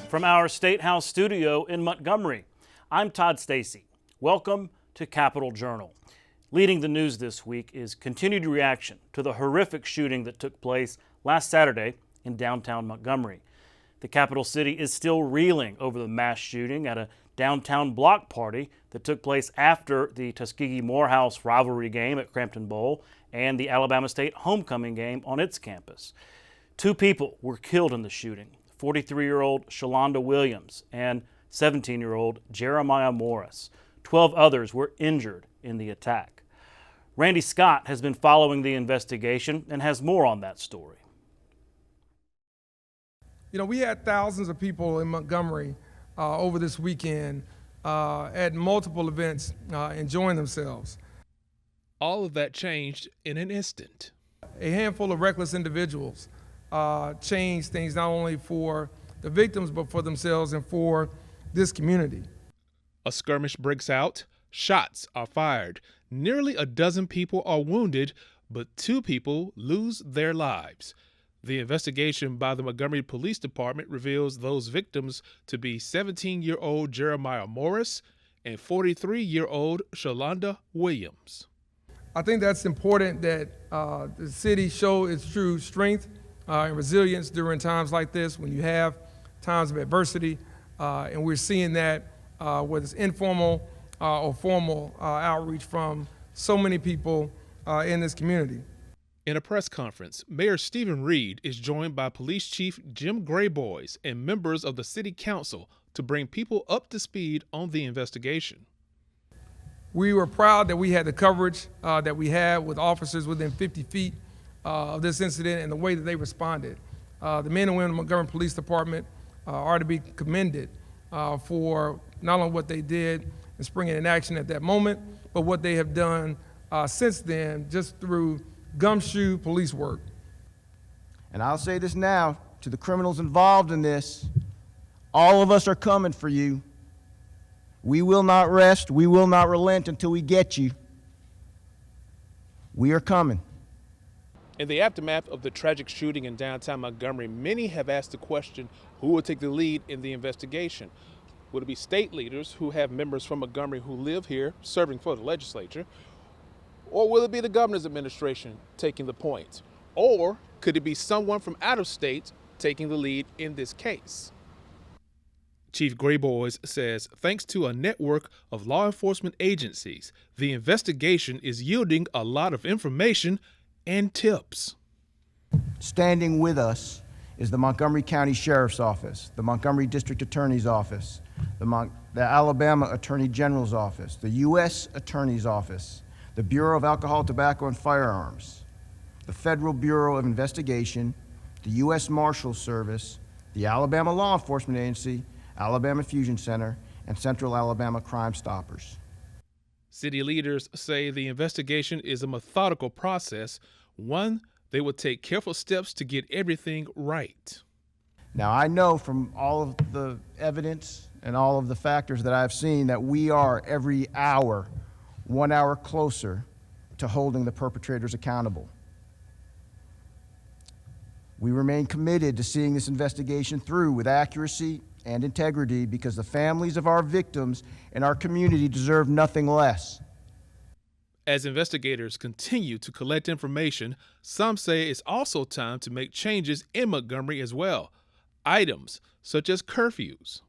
From our State House studio in Montgomery, I'm Todd Stacy. Welcome to Capitol Journal. Leading the news this week is continued reaction to the horrific shooting that took place last Saturday in downtown Montgomery. The capital city is still reeling over the mass shooting at a downtown block party that took place after the Tuskegee-Morehouse rivalry game at Crampton Bowl and the Alabama State homecoming game on its campus. 2 people were killed in the shooting, 43-year-old Shalonda Williams and 17-year-old Jeremiah Morris. 12 others were injured in the attack. Randy Scott has been following the investigation and has more on that story. You know, we had thousands of people in Montgomery over this weekend at multiple events enjoying themselves. All of that changed in an instant. A handful of reckless individuals changed things not only for the victims but for themselves and for this community. A skirmish breaks out, shots are fired, nearly a dozen people are wounded, but 2 people lose their lives. The investigation by the Montgomery Police Department reveals those victims to be 17-year-old Jeremiah Morris and 43-year-old Shalonda Williams. I think that's important that the city show its true strength and resilience during times like this, when you have times of adversity, and we're seeing that whether it's informal or formal outreach from so many people in this community. In a press conference, Mayor Stephen Reed is joined by Police Chief Jim Grayboys and members of the City Council to bring people up to speed on the investigation. We were proud that we had the coverage that we had with officers within 50 feet of this incident and the way that they responded. The men and women of the Montgomery Police Department are to be commended for not only what they did and springing in action at that moment, but what they have done since then, just through gumshoe police work. And I'll say this now to the criminals involved in this: all of us are coming for you. We will not rest, we will not relent until we get you. We are coming. In the aftermath of the tragic shooting in downtown Montgomery, many have asked the question, who will take the lead in the investigation? Would it be state leaders who have members from Montgomery who live here serving for the legislature? Or will it be the governor's administration taking the point? Or could it be someone from out of state taking the lead in this case? Chief Grayboys says thanks to a network of law enforcement agencies, the investigation is yielding a lot of information and tips. Standing with us is the Montgomery County Sheriff's Office, the Montgomery District Attorney's Office, the Alabama Attorney General's Office, the U.S. Attorney's Office, the Bureau of Alcohol, Tobacco, and Firearms, the Federal Bureau of Investigation, the U.S. Marshals Service, the Alabama Law Enforcement Agency, Alabama Fusion Center, and Central Alabama Crime Stoppers. City leaders say the investigation is a methodical process, one they will take careful steps to get everything right. Now, I know from all of the evidence and all of the factors that I've seen that we are every hour 1 hour closer to holding the perpetrators accountable. We remain committed to seeing this investigation through with accuracy and integrity, because the families of our victims and our community deserve nothing less. As investigators continue to collect information, some say it's also time to make changes in Montgomery as well. Items such as curfews.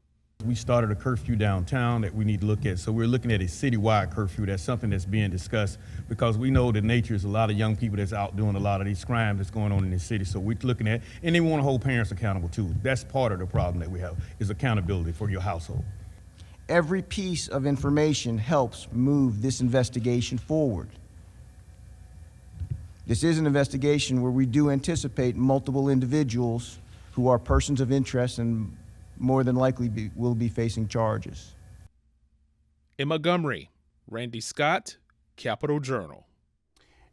We started a curfew downtown that we need to look at, so we're looking at a citywide curfew. That's something that's being discussed because we know the nature is a lot of young people that's out doing a lot of these crimes that's going on in the city. So we're looking at, and they want to hold parents accountable too. That's part of the problem that we have, is accountability for your household. Every piece of information helps move this investigation forward. This is an investigation where we do anticipate multiple individuals who are persons of interest and more than likely will be facing charges. In Montgomery, Randy Scott, Capitol Journal.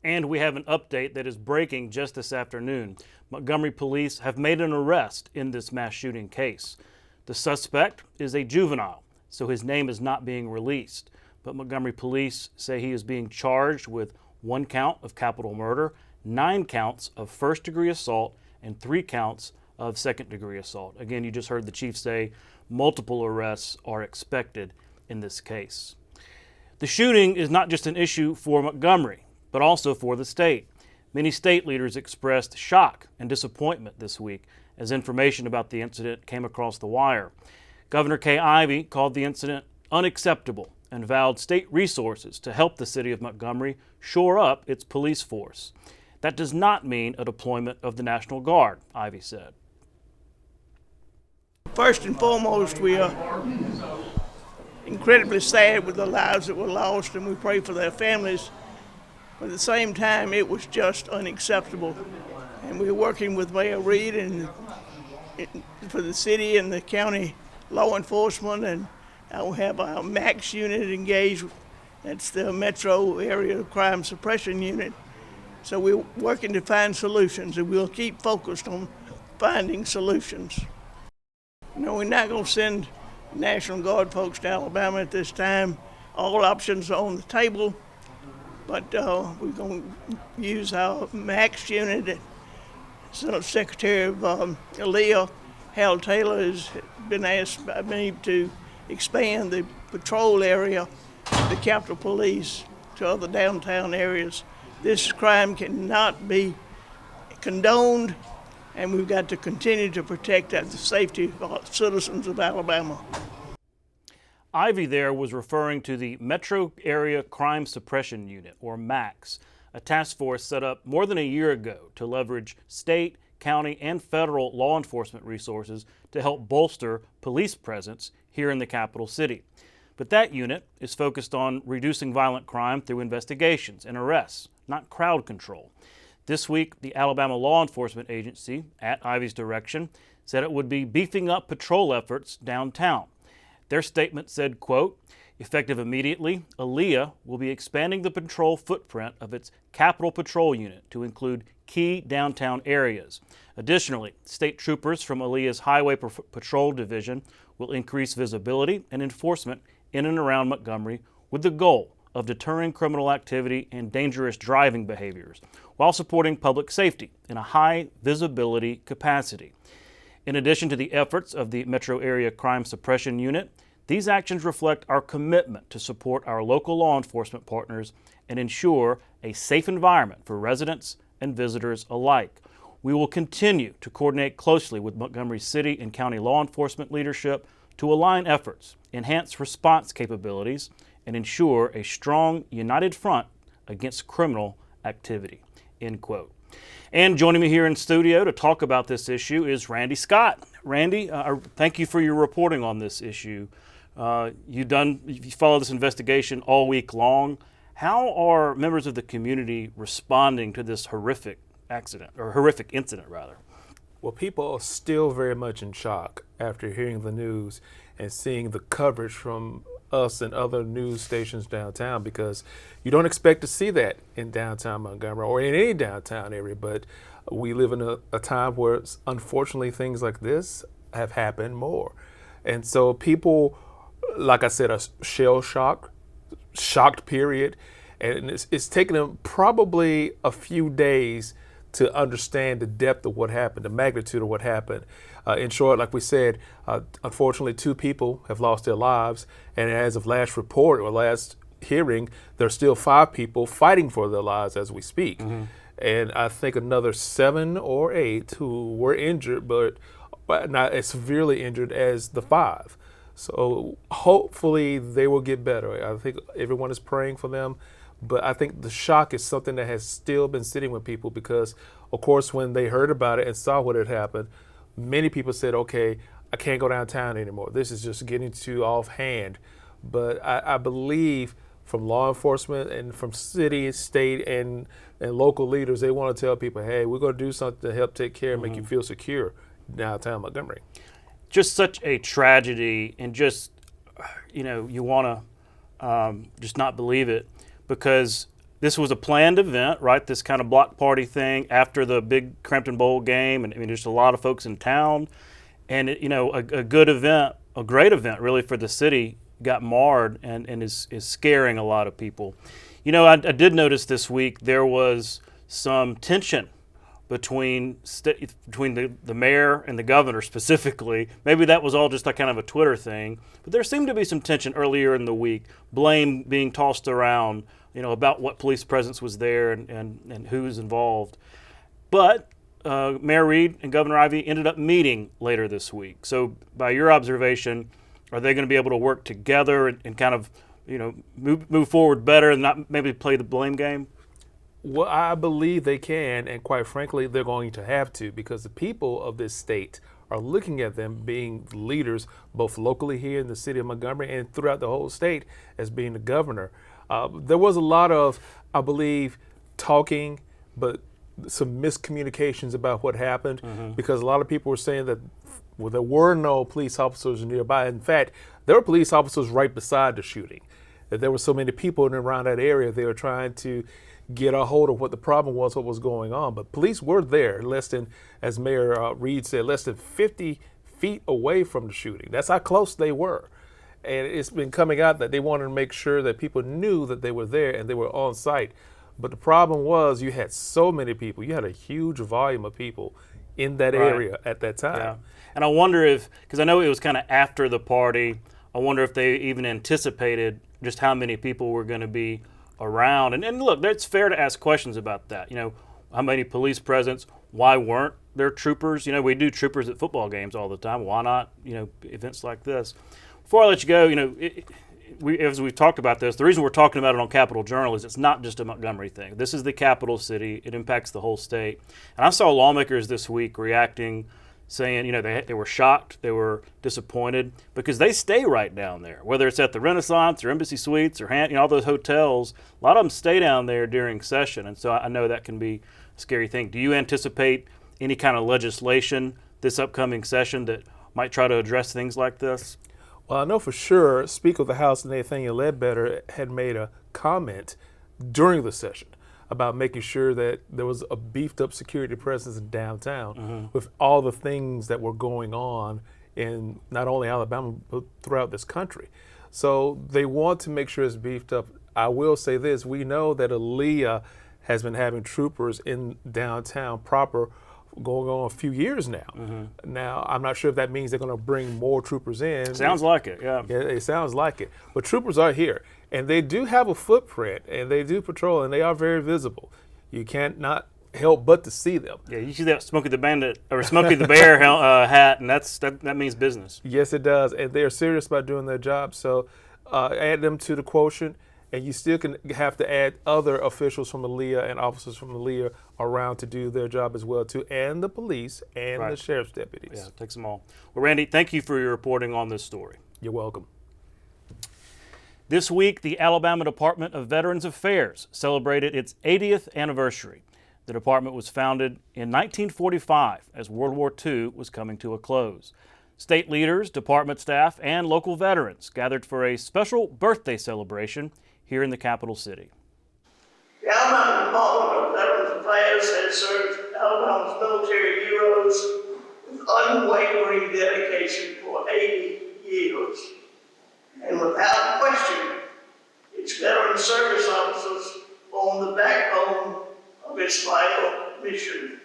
And we have an update that is breaking just this afternoon. Montgomery police have made an arrest in this mass shooting case. The suspect is a juvenile, so his name is not being released. But Montgomery police say he is being charged with 1 count of capital murder, 9 counts of first-degree assault, and 3 counts of second-degree assault. Again, you just heard the chief say multiple arrests are expected in this case. The shooting is not just an issue for Montgomery, but also for the state. Many state leaders expressed shock and disappointment this week as information about the incident came across the wire. Governor Kay Ivey called the incident unacceptable and vowed state resources to help the city of Montgomery shore up its police force. That does not mean a deployment of the National Guard, Ivey said. First and foremost, we are incredibly sad with the lives that were lost, and we pray for their families. But at the same time, it was just unacceptable. And we're working with Mayor Reed and for the city and the county law enforcement, and we have our MAX unit engaged. That's the Metro Area Crime Suppression Unit. So we're working to find solutions, and we'll keep focused on finding solutions. You know, we're not going to send National Guard folks to Alabama at this time. All options are on the table, but we're going to use our MAX unit. Secretary of Aaliyah, Hal Taylor, has been asked by me to expand the patrol area of the Capitol Police to other downtown areas. This crime cannot be condoned, and we've got to continue to protect the safety of our citizens of Alabama. Ivey there was referring to the Metro Area Crime Suppression Unit, or MAX, a task force set up more than a year ago to leverage state, county, and federal law enforcement resources to help bolster police presence here in the capital city. But that unit is focused on reducing violent crime through investigations and arrests, not crowd control. This week, the Alabama Law Enforcement Agency, at Ivey's direction, said it would be beefing up patrol efforts downtown. Their statement said, quote, "Effective immediately, Aaliyah will be expanding the patrol footprint of its Capitol Patrol Unit to include key downtown areas. Additionally, state troopers from Aaliyah's Highway Patrol Division will increase visibility and enforcement in and around Montgomery with the goal of deterring criminal activity and dangerous driving behaviors while supporting public safety in a high visibility capacity. In addition to the efforts of the Metro Area Crime Suppression Unit, these actions reflect our commitment to support our local law enforcement partners and ensure a safe environment for residents and visitors alike. We will continue to coordinate closely with Montgomery City and County law enforcement leadership to align efforts, enhance response capabilities, and ensure a strong, united front against criminal activity," end quote. And joining me here in studio to talk about this issue is Randy Scott. Randy, thank you for your reporting on this issue. You followed this investigation all week long. How are members of the community responding to this horrific incident? Well, people are still very much in shock after hearing the news and seeing the coverage from us and other news stations downtown, because you don't expect to see that in downtown Montgomery or in any downtown area. But we live in a time where, unfortunately, things like this have happened more. And so people, like I said, are shocked period. And it's taken them probably a few days to understand the depth of what happened, the magnitude of what happened. In short, like we said, unfortunately, 2 people have lost their lives. And as of last report or last hearing, there's still 5 people fighting for their lives as we speak. Mm-hmm. And I think another 7 or 8 who were injured, but not as severely injured as the 5. So hopefully they will get better. I think everyone is praying for them. But I think the shock is something that has still been sitting with people because, of course, when they heard about it and saw what had happened, many people said, okay, I can't go downtown anymore. This is just getting too offhand. But I believe from law enforcement and from city, state, and local leaders, they want to tell people, hey, we're going to do something to help take care and make you feel secure downtown Montgomery. Just such a tragedy, and just, you want to just not believe it, because this was a planned event, right? This kind of block party thing after the big Crampton Bowl game, and there's a lot of folks in town, and a good event, a great event really for the city, got marred and is scaring a lot of people. I did notice this week there was some tension between the mayor and the governor specifically. Maybe that was all just a kind of a Twitter thing, but there seemed to be some tension earlier in the week, blame being tossed around, about what police presence was there and who was involved. But Mayor Reed and Governor Ivey ended up meeting later this week. So by your observation, are they going to be able to work together and kind of, move forward better and not maybe play the blame game? Well, I believe they can, and quite frankly, they're going to have to, because the people of this state are looking at them being leaders, both locally here in the city of Montgomery and throughout the whole state, as being the governor. There was a lot of, I believe, talking, but some miscommunications about what happened, because a lot of people were saying that there were no police officers nearby. In fact, there were police officers right beside the shooting. That there were so many people in and around that area, they were trying to get a hold of what the problem was, what was going on. But police were there less than, as Mayor Reed said, less than 50 feet away from the shooting. That's how close they were. And it's been coming out that they wanted to make sure that people knew that they were there and they were on site. But the problem was you had so many people. You had a huge volume of people in that area at that time. Yeah. And I wonder if, because I know it was kind of after the party, I wonder if they even anticipated just how many people were going to be around. And look, it's fair to ask questions about that. How many police presence? Why weren't there troopers? We do troopers at football games all the time. Why not, events like this? Before I let you go, as we've talked about this, the reason we're talking about it on Capitol Journal is it's not just a Montgomery thing. This is the capital city. It impacts the whole state. And I saw lawmakers this week reacting, saying, they were shocked, they were disappointed, because they stay right down there, whether it's at the Renaissance or Embassy Suites or all those hotels. A lot of them stay down there during session, and so I know that can be a scary thing. Do you anticipate any kind of legislation this upcoming session that might try to address things like this? Well, I know for sure Speaker of the House Nathaniel Ledbetter had made a comment during the session about making sure that there was a beefed up security presence in downtown with all the things that were going on in not only Alabama, but throughout this country. So they want to make sure it's beefed up. I will say this, we know that Aaliyah has been having troopers in downtown proper going on a few years now. Now, I'm not sure if that means they're going to bring more troopers in. Sounds like it, yeah. Yeah, it sounds like it. But troopers are here, and they do have a footprint, and they do patrol, and they are very visible. You can't not help but to see them. Yeah, you see that Smokey the Bandit or Smokey the Bear hat, and that means business. Yes, it does, and they are serious about doing their job. So add them to the quotient, and you still can have to add other officials from Aaliyah and officers from Aaliyah around to do their job as well too, and the police and the sheriff's deputies. Yeah, it takes them all. Well, Randy, thank you for your reporting on this story. You're welcome. This week, the Alabama Department of Veterans Affairs celebrated its 80th anniversary. The department was founded in 1945 as World War II was coming to a close. State leaders, department staff, and local veterans gathered for a special birthday celebration here in the capital city. The Alabama Department of Veterans Affairs has served Alabama's military heroes with unwavering dedication for 80 years. And without question, its veteran service officers form the backbone of its vital mission.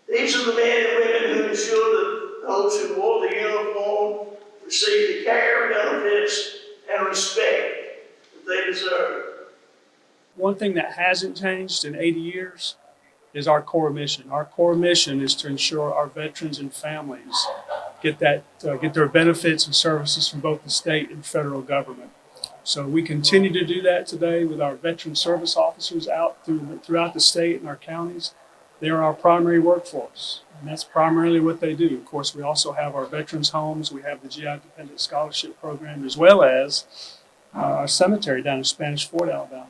These are the men and women who ensure that those who wore the uniform receive the care, benefits, and respect that they deserve. One thing that hasn't changed in 80 years is our core mission. Our core mission is to ensure our veterans and families get their benefits and services from both the state and federal government. So we continue to do that today with our veteran service officers out throughout the state and our counties. They are our primary workforce, and that's primarily what they do. Of course, we also have our veterans homes. We have the GI Dependent Scholarship Program, as well as our cemetery down in Spanish Fort, Alabama.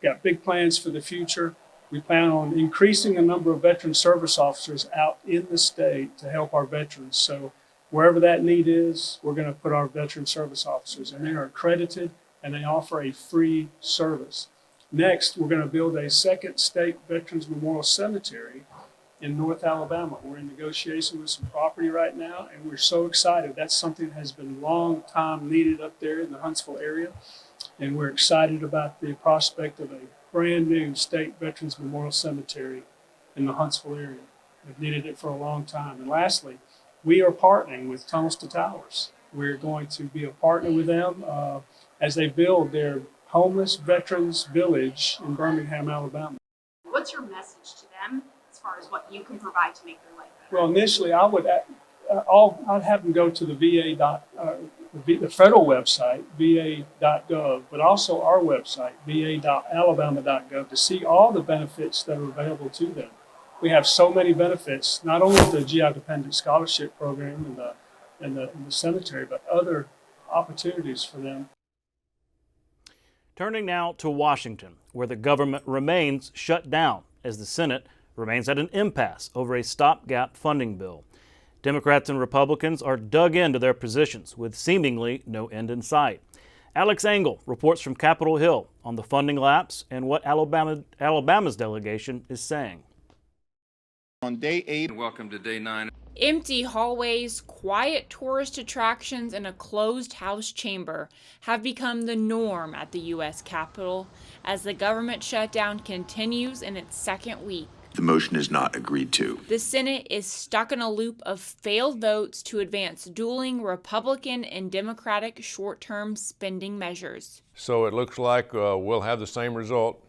Got big plans for the future. We plan on increasing the number of veteran service officers out in the state to help our veterans. So wherever that need is, we're going to put our veteran service officers, and they are accredited and they offer a free service. Next, we're going to build a second state Veterans Memorial Cemetery in North Alabama. We're in negotiation with some property right now, and we're so excited. That's something that has been a long time needed up there in the Huntsville area, and we're excited about the prospect of a brand new state Veterans Memorial Cemetery in the Huntsville area. They've needed it for a long time. And lastly, we are partnering with Tunnels to Towers. We're going to be a partner with them as they build their homeless veterans village in Birmingham, Alabama. What's your message to them as far as what you can provide to make their life better? Well, initially, I'd have them go to the the federal website, va.gov, but also our website, va.alabama.gov, to see all the benefits that are available to them. We have so many benefits, not only the GI Dependent Scholarship Program and the cemetery, but other opportunities for them. Turning now to Washington, where the government remains shut down as the Senate remains at an impasse over a stopgap funding bill. Democrats and Republicans are dug into their positions with seemingly no end in sight. Alex Engel reports from Capitol Hill on the funding lapse and what Alabama's delegation is saying. On day 8, welcome to day 9. Empty hallways, quiet tourist attractions, and a closed House chamber have become the norm at the U.S. Capitol as the government shutdown continues in its second week. The motion is not agreed to. The Senate is stuck in a loop of failed votes to advance dueling Republican and Democratic short-term spending measures. So it looks like we'll have the same result,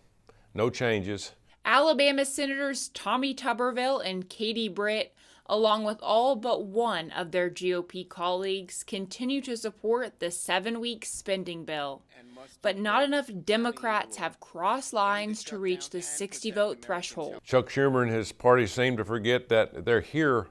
no changes. Alabama Senators Tommy Tuberville and Katie Britt, along with all but one of their GOP colleagues, continue to support the 7-week spending bill. But not enough Democrats have crossed lines to reach the 60-vote threshold. Chuck Schumer and his party seem to forget that they're here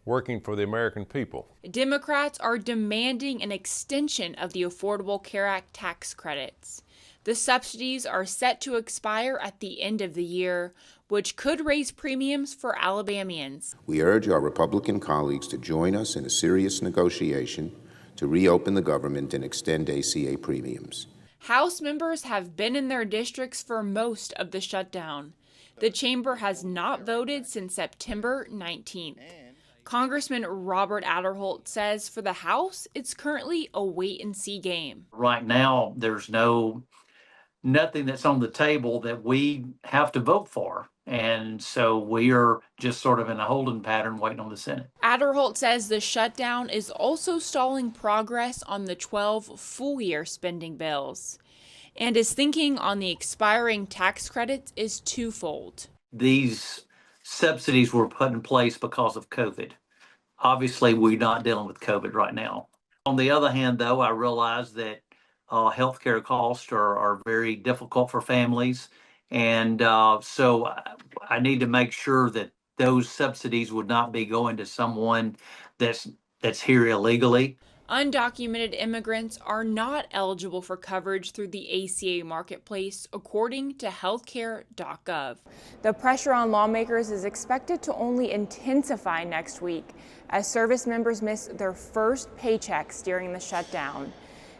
working for the American people. Democrats are demanding an extension of the Affordable Care Act tax credits. The subsidies are set to expire at the end of the year, which could raise premiums for Alabamians. We urge our Republican colleagues to join us in a serious negotiation to reopen the government and extend ACA premiums. House members have been in their districts for most of the shutdown. The chamber has not voted since September 19th. Congressman Robert Adderholt says for the House, it's currently a wait-and-see game. Right now, there's nothing that's on the table that we have to vote for. And so we are just sort of in a holding pattern waiting on the Senate. Adderholt says the shutdown is also stalling progress on the 12 full-year spending bills. And his thinking on the expiring tax credits is twofold. These subsidies were put in place because of COVID. Obviously, we're not dealing with COVID right now. On the other hand, though, I realize that healthcare costs are very difficult for families. And so I need to make sure that those subsidies would not be going to someone that's here illegally. Undocumented immigrants are not eligible for coverage through the ACA marketplace, according to healthcare.gov. The pressure on lawmakers is expected to only intensify next week as service members miss their first paychecks during the shutdown.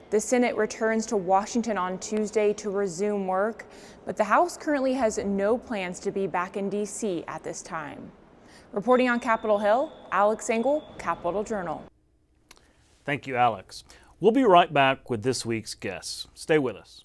The Senate returns to Washington on Tuesday to resume work, but the House currently has no plans to be back in D.C. at this time. Reporting on Capitol Hill, Alex Engel, Capitol Journal. Thank you, Alex. We'll be right back with this week's guests. Stay with us.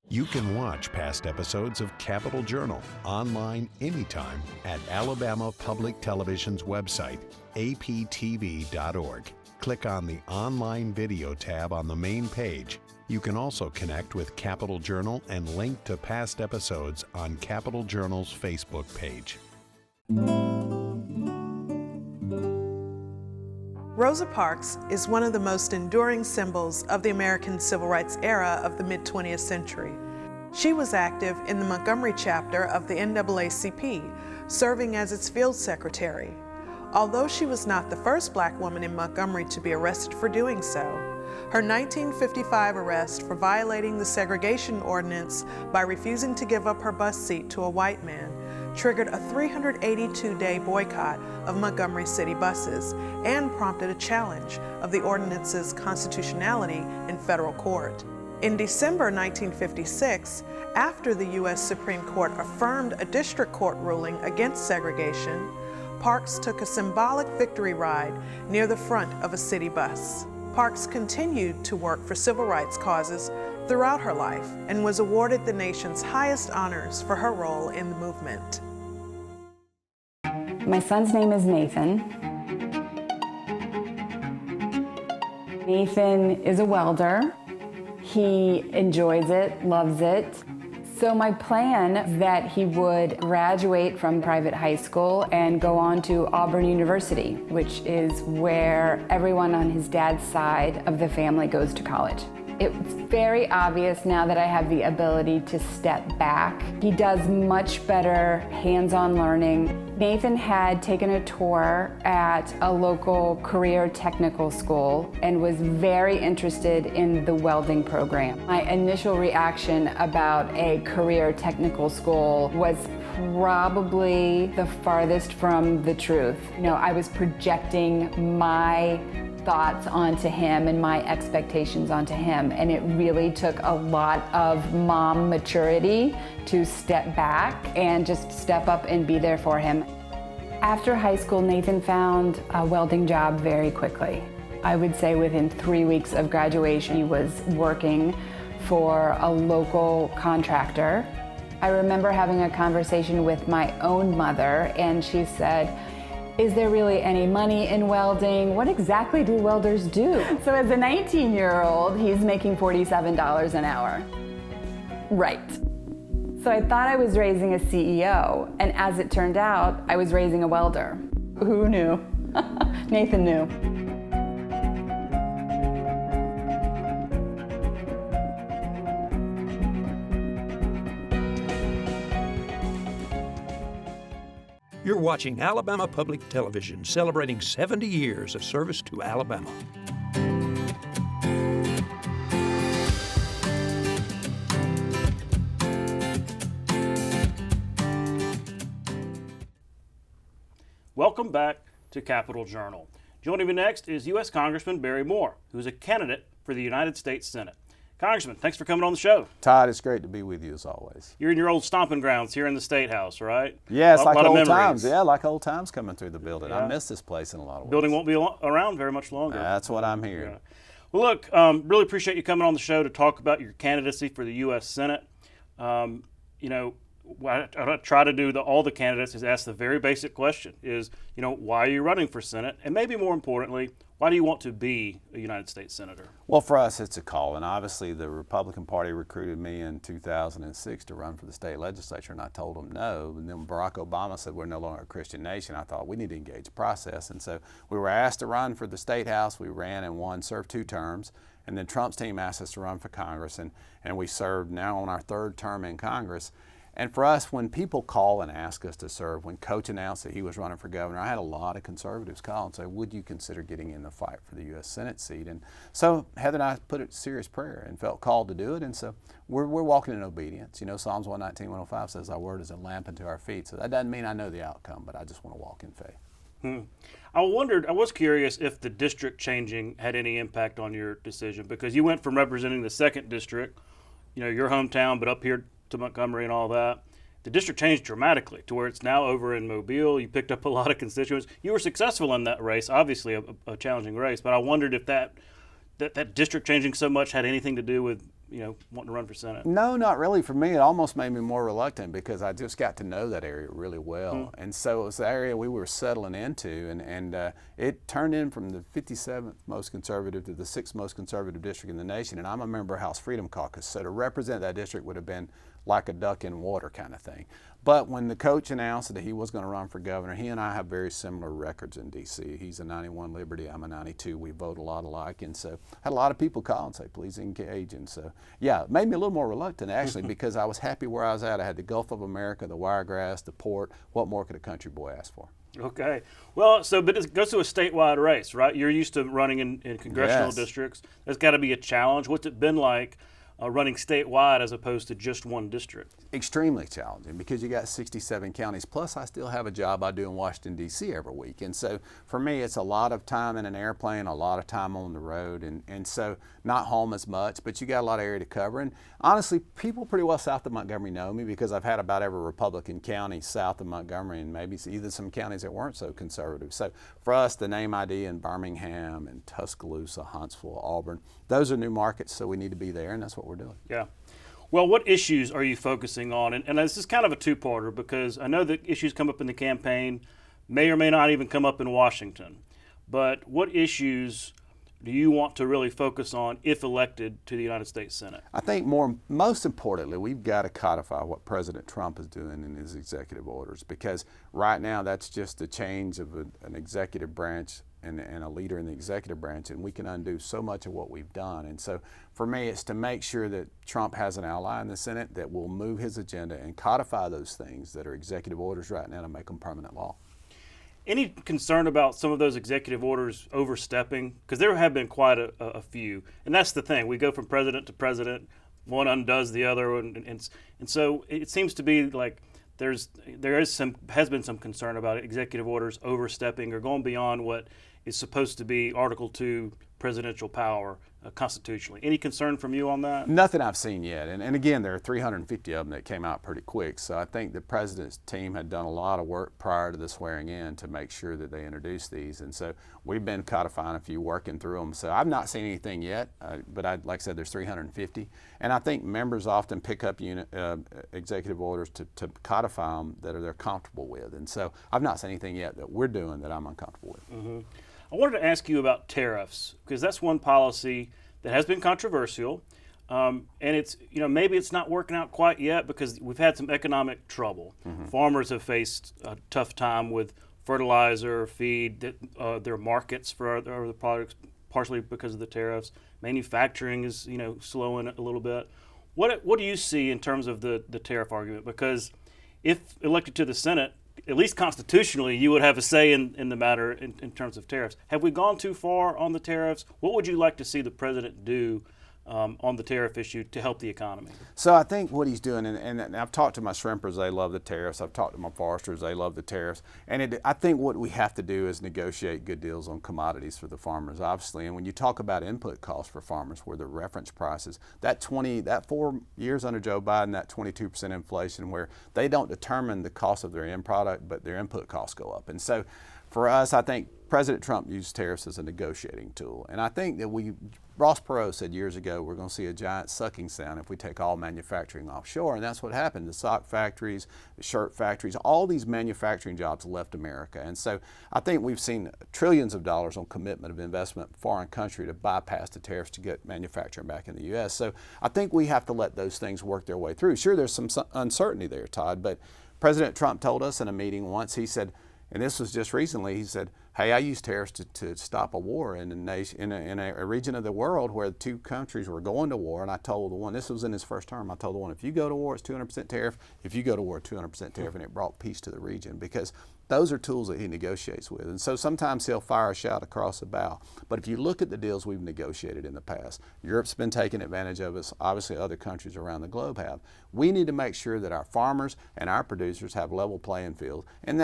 You can watch past episodes of Capitol Journal online anytime at Alabama Public Television's website, aptv.org. Click on the Online Video tab on the main page. You can also connect with Capitol Journal and link to past episodes on Capitol Journal's Facebook page. Rosa Parks is one of the most enduring symbols of the American civil rights era of the mid-20th century. She was active in the Montgomery chapter of the NAACP, serving as its field secretary. Although she was not the first Black woman in Montgomery to be arrested for doing so, her 1955 arrest for violating the segregation ordinance by refusing to give up her bus seat to a white man triggered a 382-day boycott of Montgomery city buses and prompted a challenge of the ordinance's constitutionality in federal court. In December 1956, after the U.S. Supreme Court affirmed a district court ruling against segregation, Parks took a symbolic victory ride near the front of a city bus. Parks continued to work for civil rights causes throughout her life and was awarded the nation's highest honors for her role in the movement. My son's name is Nathan. Nathan is a welder. He enjoys it, loves it. So my plan is that he would graduate from private high school and go on to Auburn University, which is where everyone on his dad's side of the family goes to college. It's very obvious now that I have the ability to step back. He does much better hands-on learning. Nathan had taken a tour at a local career technical school and was very interested in the welding program. My initial reaction about a career technical school was probably the farthest from the truth. You know, I was projecting my thoughts onto him and my expectations onto him, and it really took a lot of mom maturity to step back and just step up and be there for him. After high school, Nathan found a welding job very quickly. I would say within 3 weeks of graduation, he was working for a local contractor. I remember having a conversation with my own mother, and she said, "Is there really any money in welding? What exactly do welders do?" So as a 19-year-old, he's making $47 an hour. Right. So I thought I was raising a CEO, and as it turned out, I was raising a welder. Who knew? Nathan knew. You're watching Alabama Public Television, celebrating 70 years of service to Alabama. Welcome back to Capitol Journal. Joining me next is U.S. Congressman Barry Moore, who is a candidate for the United States Senate. Congressman, thanks for coming on the show. Todd, it's great to be with you as always. You're in your old stomping grounds here in the State House, right? Yeah, it's like lot old of times. Yeah, like old times coming through the building. Yeah. I miss this place in a lot of ways. Building won't be around very much longer. That's what I'm hearing. Yeah. Well, look, really appreciate you coming on the show to talk about your candidacy for the U.S. Senate. You know, what I try to do all the candidates is ask the very basic question is, you know, why are you running for Senate? And maybe more importantly, why do you want to be a United States Senator? Well, for us, it's a call. And obviously, the Republican Party recruited me in 2006 to run for the state legislature, and I told them no. And then Barack Obama said we're no longer a Christian nation. I thought we need to engage the process. And so we were asked to run for the State House. We ran and won, served 2 terms. And then Trump's team asked us to run for Congress, and we served now on our 3rd term in Congress. And for us, when people call and ask us to serve, when Coach announced that he was running for governor, I had a lot of conservatives call and say, would you consider getting in the fight for the U.S. Senate seat? And so Heather and I put it to serious prayer and felt called to do it. And so we're walking in obedience. You know, Psalms 119, 105 says, our word is a lamp unto our feet. So that doesn't mean I know the outcome, but I just want to walk in faith. I was curious if the district changing had any impact on your decision, because you went from representing the 2nd district, you know, your hometown, but up here to Montgomery and all that. The district changed dramatically to where it's now over in Mobile. You picked up a lot of constituents. You were successful in that race, obviously a challenging race, but I wondered if that district changing so much had anything to do with, you know, wanting to run for Senate. No, not really. For me, it almost made me more reluctant because I just got to know that area really well. And so it was the area we were settling into, and it turned in from the 57th most conservative to the 6th most conservative district in the nation, and I'm a member of House Freedom Caucus, so to represent that district would have been like a duck in water kind of thing. But when the coach announced that he was going to run for governor, he and I have very similar records in D.C. He's a 91 Liberty, I'm a 92. We vote a lot alike, and so I had a lot of people call and say, please engage. And so, yeah, it made me a little more reluctant actually because I was happy where I was at. I had the Gulf of America, the Wiregrass, the port. What more could a country boy ask for? Okay. Well, but it goes to a statewide race, right? You're used to running in congressional districts. There's got to be a challenge. What's it been like running statewide as opposed to just one district? Extremely challenging because you got 67 counties, plus I still have a job I do in Washington, D.C. every week. And so for me, it's a lot of time in an airplane, a lot of time on the road, and so not home as much, but you got a lot of area to cover. And honestly, people pretty well south of Montgomery know me because I've had about every Republican county south of Montgomery and maybe either some counties that weren't so conservative. So for us, the name ID in Birmingham and Tuscaloosa, Huntsville, Auburn, those are new markets, so we need to be there, and that's what we're doing. Yeah. Well, what issues are you focusing on? And this is kind of a two-parter because I know that issues come up in the campaign may or may not even come up in Washington. But what issues do you want to really focus on if elected to the United States Senate? I think most importantly, we've got to codify what President Trump is doing in his executive orders, because right now that's just a change of an executive branch and a leader in the executive branch, and we can undo so much of what we've done. And so for me, it's to make sure that Trump has an ally in the Senate that will move his agenda and codify those things that are executive orders right now to make them permanent law. Any concern about some of those executive orders overstepping? Because there have been quite a few. And that's the thing. We go from president to president. One undoes the other. And so it seems to be like there has been some concern about executive orders overstepping or going beyond what is supposed to be Article 2 presidential power constitutionally. Any concern from you on that? Nothing I've seen yet. And again, there are 350 of them that came out pretty quick. So I think the president's team had done a lot of work prior to the swearing in to make sure that they introduced these. And so we've been codifying a few, working through them. So I've not seen anything yet, but like I said, there's 350. And I think members often pick up executive orders to codify them that they're comfortable with. And so I've not seen anything yet that we're doing that I'm uncomfortable with. Mm-hmm. I wanted to ask you about tariffs, because that's one policy that has been controversial, and it's, maybe it's not working out quite yet because we've had some economic trouble. Mm-hmm. Farmers have faced a tough time with fertilizer, feed, their markets for other products, partially because of the tariffs. Manufacturing is, slowing a little bit. What do you see in terms of the tariff argument? Because if elected to the Senate, at least constitutionally, you would have a say in the matter in terms of tariffs. Have we gone too far on the tariffs? What would you like to see the president do on the tariff issue to help the economy? So I think what he's doing, and I've talked to my shrimpers, they love the tariffs. I've talked to my foresters, they love the tariffs. And I think what we have to do is negotiate good deals on commodities for the farmers, obviously. And when you talk about input costs for farmers, where the reference prices, that 4 years under Joe Biden, that 22% inflation, where they don't determine the cost of their end product, but their input costs go up. And so for us, I think President Trump used tariffs as a negotiating tool. And I think that Ross Perot said years ago, we're going to see a giant sucking sound if we take all manufacturing offshore. And that's what happened. The sock factories, the shirt factories, all these manufacturing jobs left America. And so I think we've seen trillions of dollars on commitment of investment in foreign country to bypass the tariffs to get manufacturing back in the U.S. So I think we have to let those things work their way through. Sure, there's some uncertainty there, Todd, but President Trump told us in a meeting once, he said, and this was just recently, he said, hey, I used tariffs to stop a war in a region of the world where two countries were going to war. And I told the one, this was in his first term, I told the one, if you go to war, it's 200% tariff. If you go to war, 200% tariff. And it brought peace to the region, because those are tools that he negotiates with. And so sometimes he'll fire a shot across the bow. But if you look at the deals we've negotiated in the past, Europe's been taking advantage of us. Obviously, other countries around the globe have. We need to make sure that our farmers and our producers have level playing fields. And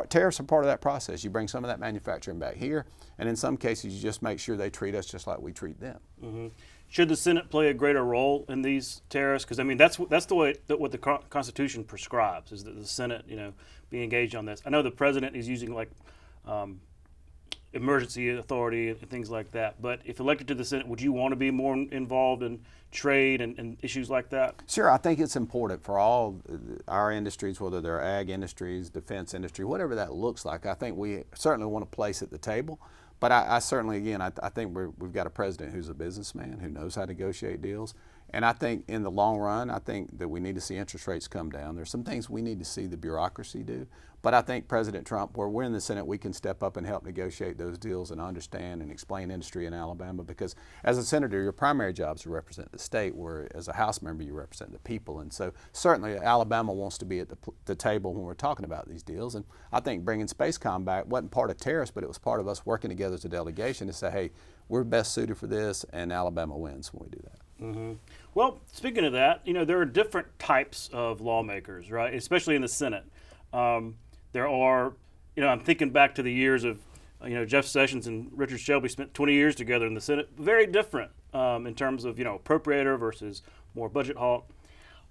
tariffs are part of that process. You bring some of that manufacturing back here, and in some cases, you just make sure they treat us just like we treat them. Mm-hmm. Should the Senate play a greater role in these tariffs? Because I mean, that's the way what the Constitution prescribes, is that the Senate, be engaged on this. I know the president is using like emergency authority and things like that. But if elected to the Senate, would you want to be more involved in trade and issues like that? Sure, I think it's important for all our industries, whether they're ag industries, defense industry, whatever that looks like. I think we certainly want a place at the table. But I certainly, again, I think we've got a president who's a businessman, who knows how to negotiate deals. And I think in the long run, I think that we need to see interest rates come down. There's some things we need to see the bureaucracy do. But I think President Trump, where we're in the Senate, we can step up and help negotiate those deals and understand and explain industry in Alabama. Because as a senator, your primary job is to represent the state, where as a House member, you represent the people. And so certainly Alabama wants to be at the table when we're talking about these deals. And I think bringing Spacecom back wasn't part of tariffs, but it was part of us working together as a delegation to say, hey, we're best suited for this, and Alabama wins when we do that. Mm-hmm. Well, speaking of that, there are different types of lawmakers, right? Especially in the Senate. There are, I'm thinking back to the years of, Jeff Sessions and Richard Shelby spent 20 years together in the Senate. Very different in terms of, appropriator versus more budget hawk.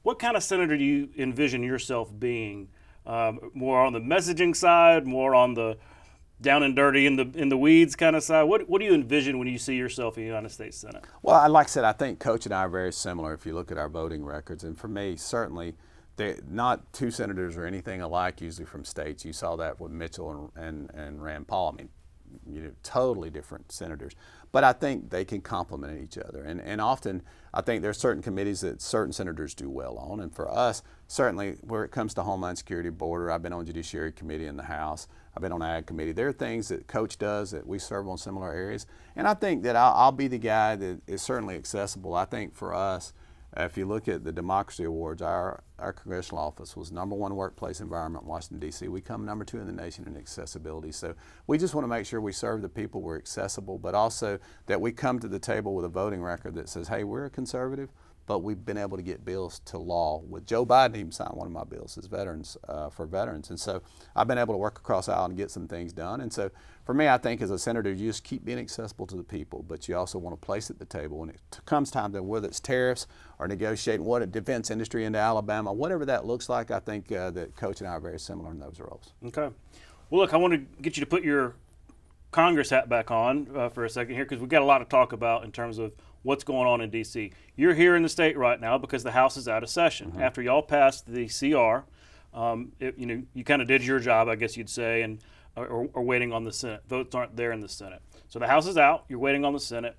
What kind of senator do you envision yourself being? More on the messaging side, more on the down and dirty in the weeds kind of side? What do you envision when you see yourself in the United States Senate? Well, like I said, I think Coach and I are very similar if you look at our voting records. And for me, certainly not two senators or anything alike usually from states. You saw that with Mitchell and Rand Paul. I mean, totally different senators. But I think they can complement each other. And often, I think there's certain committees that certain senators do well on. And for us, certainly where it comes to Homeland Security, border, I've been on Judiciary Committee in the House. I've been on Ag Committee. There are things that Coach does that we serve on similar areas. And I think that I'll be the guy that is certainly accessible. I think for us, if you look at the Democracy Awards, our congressional office was #1 workplace environment in Washington, D.C. We come #2 in the nation in accessibility. So we just want to make sure we serve the people, we're accessible, but also that we come to the table with a voting record that says, hey, we're a conservative, but we've been able to get bills to law. With Joe Biden even signed one of my bills as veterans, for veterans. And so I've been able to work across the aisle and get some things done. And so for me, I think as a senator, you just keep being accessible to the people, but you also want to place at the table when it comes time to, whether it's tariffs or negotiating what a defense industry into Alabama, whatever that looks like, I think that Coach and I are very similar in those roles. Okay. Well, look, I want to get you to put your Congress hat back on for a second here, because we've got a lot to talk about in terms of what's going on in D.C. You're here in the state right now because the House is out of session. Mm-hmm. After y'all passed the CR, you kind of did your job, I guess you'd say, and are waiting on the Senate. Votes aren't there in the Senate. So the House is out. You're waiting on the Senate.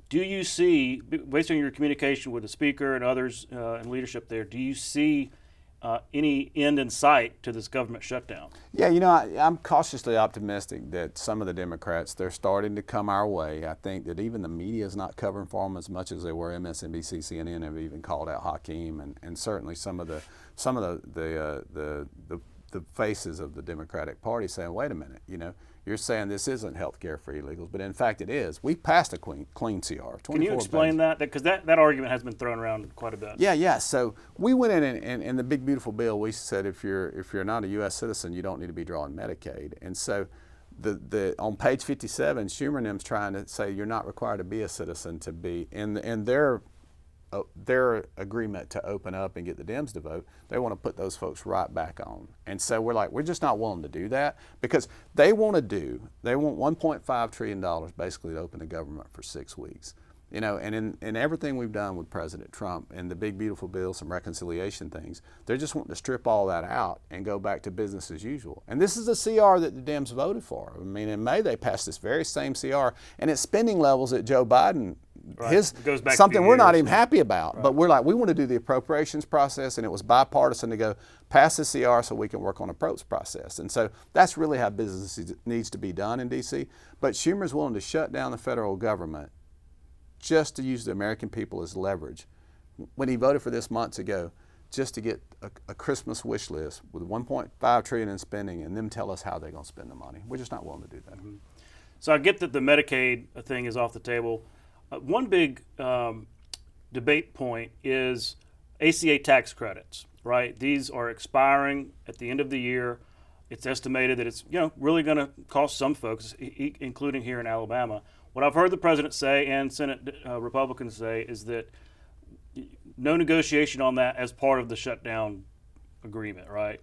Do you see, based on your communication with the Speaker and others in leadership there, do you see any end in sight to this government shutdown? Yeah, I'm cautiously optimistic that some of the Democrats, they're starting to come our way. I think that even the media is not covering for them as much as they were. MSNBC, CNN have even called out Hakeem, and certainly some of the faces of the Democratic Party saying, wait a minute, you're saying this isn't health care for illegals, but in fact it is. We passed a clean CR. Can you explain that? Because that argument has been thrown around quite a bit. Yeah. So we went in the big beautiful bill, we said if you're not a U.S. citizen, you don't need to be drawing Medicaid. And so on page 57, Schumer and them's trying to say you're not required to be a citizen to be in their agreement to open up and get the Dems to vote. They want to put those folks right back on. And so we're just not willing to do that, because they want $1.5 trillion basically to open the government for 6 weeks. And in everything we've done with President Trump and the big beautiful bill, some reconciliation things, they're just wanting to strip all that out and go back to business as usual. And this is a CR that the Dems voted for. I mean, in May they passed this very same CR, and it's spending levels that Joe Biden, something we're not even happy about. Right. But we're like, we want to do the appropriations process, and it was bipartisan to go pass the CR so we can work on the approach process. And so that's really how business needs to be done in D.C. But Schumer's willing to shut down the federal government just to use the American people as leverage. When he voted for this months ago, just to get a Christmas wish list with $1.5 trillion in spending and them tell us how they're going to spend the money. We're just not willing to do that. Mm-hmm. So I get that the Medicaid thing is off the table. One big debate point is ACA tax credits, right? These are expiring at the end of the year. It's estimated that it's really going to cost some folks, including here in Alabama. What I've heard the president say and Senate Republicans say is that no negotiation on that as part of the shutdown agreement, right?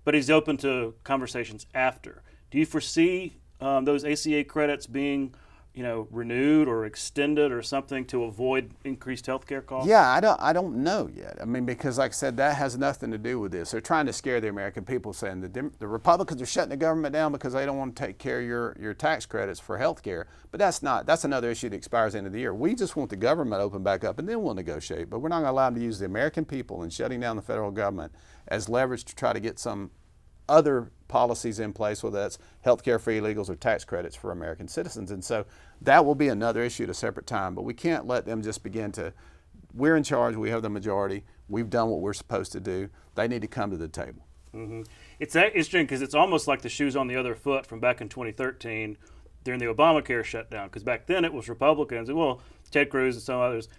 But he's open to conversations after. Do you foresee those ACA credits being renewed or extended or something to avoid increased health care costs? Yeah, I don't know yet. I mean, because like I said, that has nothing to do with this. They're trying to scare the American people, saying the Republicans are shutting the government down because they don't want to take care of your tax credits for health care. But that's another issue that expires at the end of the year. We just want the government open back up, and then we'll negotiate. But we're not going to allow them to use the American people and shutting down the federal government as leverage to try to get some other policies in place, whether that's health care for illegals or tax credits for American citizens. And so that will be another issue at a separate time, but we can't let them just begin to, we're in charge, we have the majority, we've done what we're supposed to do, they need to come to the table. Mm-hmm. It's interesting because it's almost like the shoes on the other foot from back in 2013 during the Obamacare shutdown, because back then it was Republicans, Ted Cruz and some others,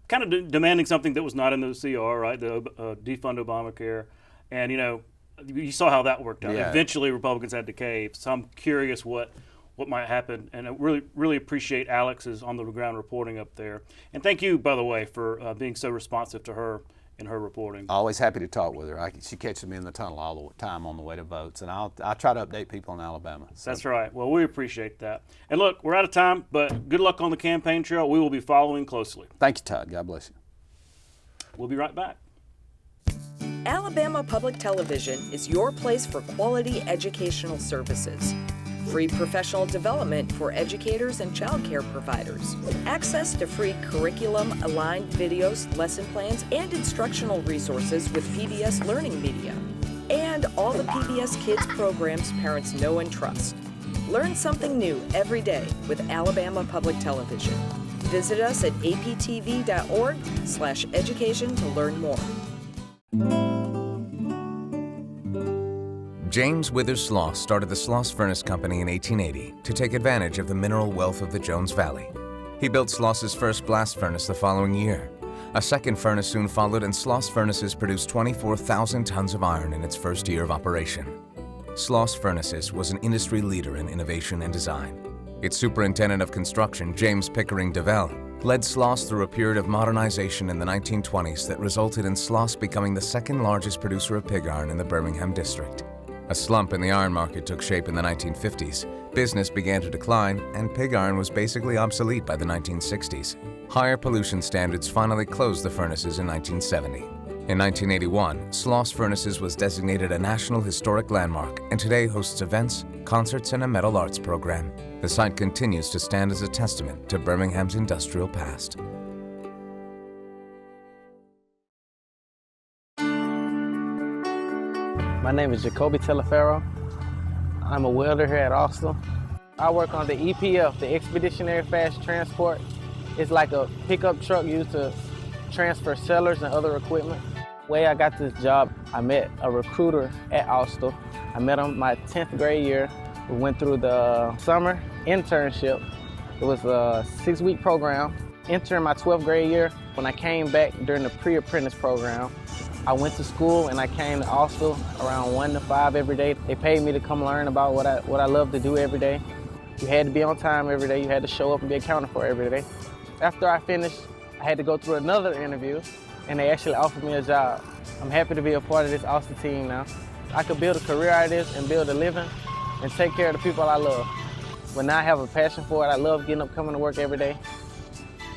kind of demanding something that was not in the CR, right, the defund Obamacare, and you saw how that worked out. Yeah. Eventually, Republicans had to cave. So I'm curious what might happen, and I really appreciate Alex's on the ground reporting up there. And thank you, by the way, for being so responsive to her in her reporting. Always happy to talk with her. She catches me in the tunnel all the time on the way to votes, and I'll try to update people in Alabama. So. That's right. Well, we appreciate that. And look, we're out of time, but good luck on the campaign trail. We will be following closely. Thank you, Todd. God bless you. We'll be right back. Alabama Public Television is your place for quality educational services. Free professional development for educators and child care providers. Access to free curriculum-aligned videos, lesson plans, and instructional resources with PBS Learning Media. And all the PBS Kids programs parents know and trust. Learn something new every day with Alabama Public Television. Visit us at aptv.org/education to learn more. James Withers Sloss started the Sloss Furnace Company in 1880 to take advantage of the mineral wealth of the Jones Valley. He built Sloss's first blast furnace the following year. A second furnace soon followed, and Sloss Furnaces produced 24,000 tons of iron in its first year of operation. Sloss Furnaces was an industry leader in innovation and design. Its superintendent of construction, James Pickering DeVell, led Sloss through a period of modernization in the 1920s that resulted in Sloss becoming the second largest producer of pig iron in the Birmingham district. A slump in the iron market took shape in the 1950s. Business began to decline, and pig iron was basically obsolete by the 1960s. Higher pollution standards finally closed the furnaces in 1970. In 1981, Sloss Furnaces was designated a National Historic Landmark and today hosts events, concerts, and a metal arts program. The site continues to stand as a testament to Birmingham's industrial past. My name is Jacoby Telefero. I'm a welder here at Austin. I work on the EPF, the Expeditionary Fast Transport. It's like a pickup truck used to transfer sellers and other equipment. The way I got this job, I met a recruiter at Austin. I met him my 10th grade year. We went through the summer internship. It was a 6-week program. Entering my 12th grade year, when I came back during the pre-apprentice program, I went to school and I came to Austin around 1 to 5 every day. They paid me to come learn about what I love to do every day. You had to be on time every day. You had to show up and be accounted for every day. After I finished, I had to go through another interview, and they actually offered me a job. I'm happy to be a part of this Austin team now. I could build a career out of this and build a living and take care of the people I love. But now I have a passion for it. I love getting up, coming to work every day.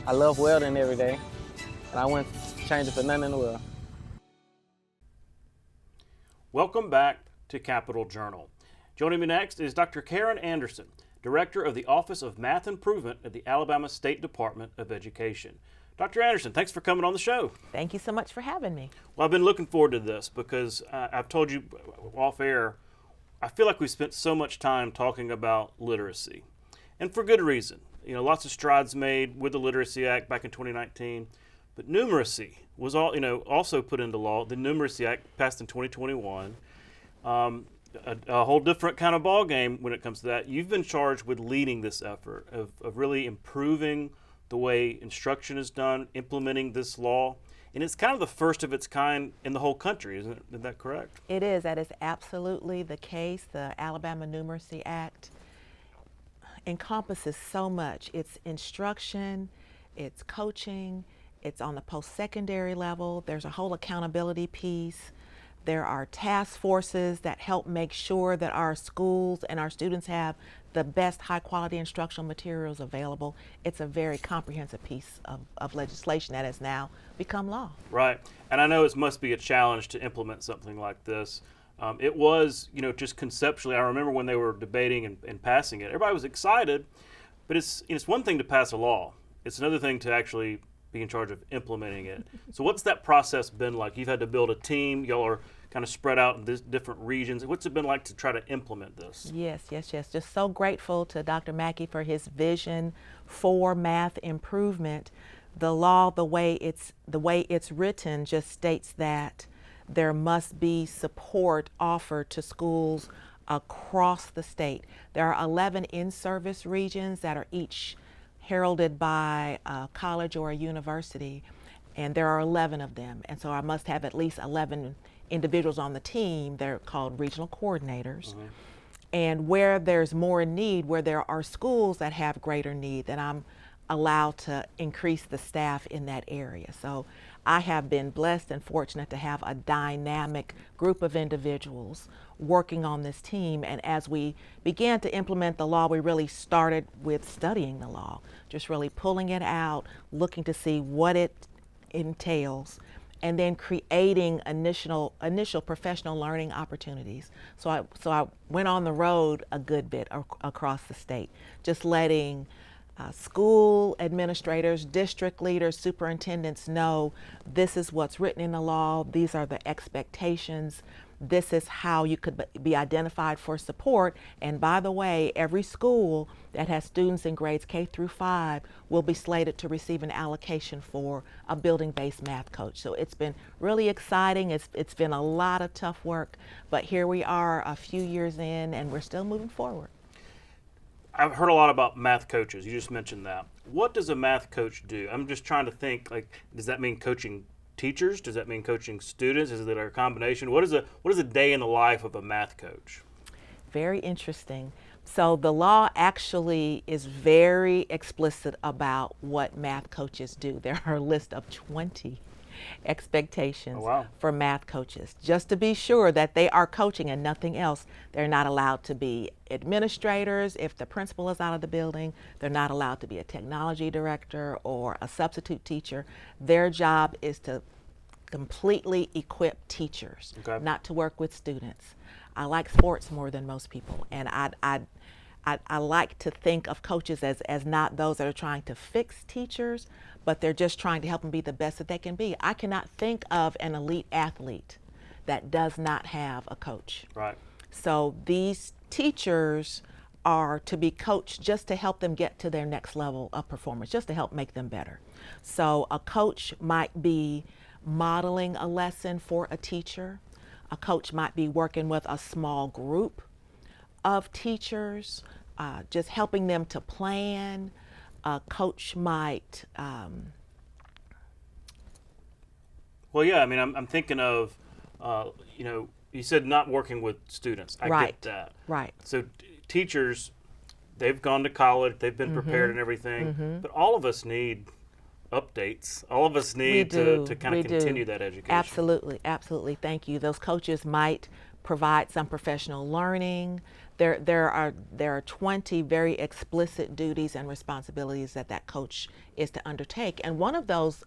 I love welding every day, and I wouldn't change it for nothing in the world. Welcome back to Capital Journal. Joining me next is Dr. Karen Anderson, Director of the Office of Math Improvement at the Alabama State Department of Education. Dr. Anderson, thanks for coming on the show. Thank you so much for having me. Well, I've been looking forward to this because I've told you off air, I feel like we spent so much time talking about literacy, and for good reason. You know, lots of strides made with the Literacy Act back in 2019, but numeracy was also put into law. The Numeracy Act passed in 2021. A whole different kind of ball game when it comes to that. You've been charged with leading this effort of really improving the way instruction is done, implementing this law. And it's kind of the first of its kind in the whole country, isn't it? Is that correct? It is. That is absolutely the case. The Alabama Numeracy Act encompasses so much. It's instruction, it's coaching, it's on the post-secondary level. There's a whole accountability piece. There are task forces that help make sure that our schools and our students have the best high-quality instructional materials available. It's a very comprehensive piece of legislation that has now become law. Right, and I know it must be a challenge to implement something like this. It was, just conceptually, I remember when they were debating and passing it, everybody was excited, but it's one thing to pass a law. It's another thing to actually be in charge of implementing it. So what's that process been like? You've had to build a team. Y'all are kind of spread out in different regions. What's it been like to try to implement this? Yes. Just so grateful to Dr. Mackey for his vision for math improvement. The law, the way it's written, just states that there must be support offered to schools across the state. There are 11 in-service regions that are each heralded by a college or a university, and there are 11 of them. And so I must have at least 11 individuals on the team. They're called regional coordinators. Mm-hmm. And where there's more need, where there are schools that have greater need, then I'm allowed to increase the staff in that area. So I have been blessed and fortunate to have a dynamic group of individuals working on this team. And as we began to implement the law, we really started with studying the law, just really pulling it out, looking to see what it entails, and then creating initial professional learning opportunities. So I went on the road a good bit across the state, just letting school administrators, district leaders, superintendents know this is what's written in the law, these are the expectations, this is how you could be identified for support. And by the way, every school that has students in grades K through 5 will be slated to receive an allocation for a building-based math coach. So it's been really exciting. It's been a lot of tough work, but here we are a few years in and we're still moving forward. I've heard a lot about math coaches. You just mentioned that. What does a math coach do? I'm just trying to think, like, does that mean coaching teachers? Does that mean coaching students? Is it a combination? What is a day in the life of a math coach? Very interesting. So the law actually is very explicit about what math coaches do. There are a list of 20 expectations for math coaches, just to be sure that they are coaching and nothing else. They're not allowed to be administrators if the principal is out of the building. They're not allowed to be a technology director or a substitute teacher. Their job is to completely equip teachers, not to work with students. I like sports more than most people, and I like to think of coaches as not those that are trying to fix teachers, but they're just trying to help them be the best that they can be. I cannot think of an elite athlete that does not have a coach. Right. So these teachers are to be coached just to help them get to their next level of performance, just to help make them better. So a coach might be modeling a lesson for a teacher. A coach might be working with a small group of teachers, just helping them to plan. A coach might... Well, yeah, I mean, I'm thinking of, you know, you said not working with students. I get that. Right. So teachers, they've gone to college, they've been prepared and everything, but all of us need updates. All of us need to kind of continue that education. Absolutely, absolutely. Thank you. Those coaches might provide some professional learning. There are 20 very explicit duties and responsibilities that coach is to undertake, and one of those,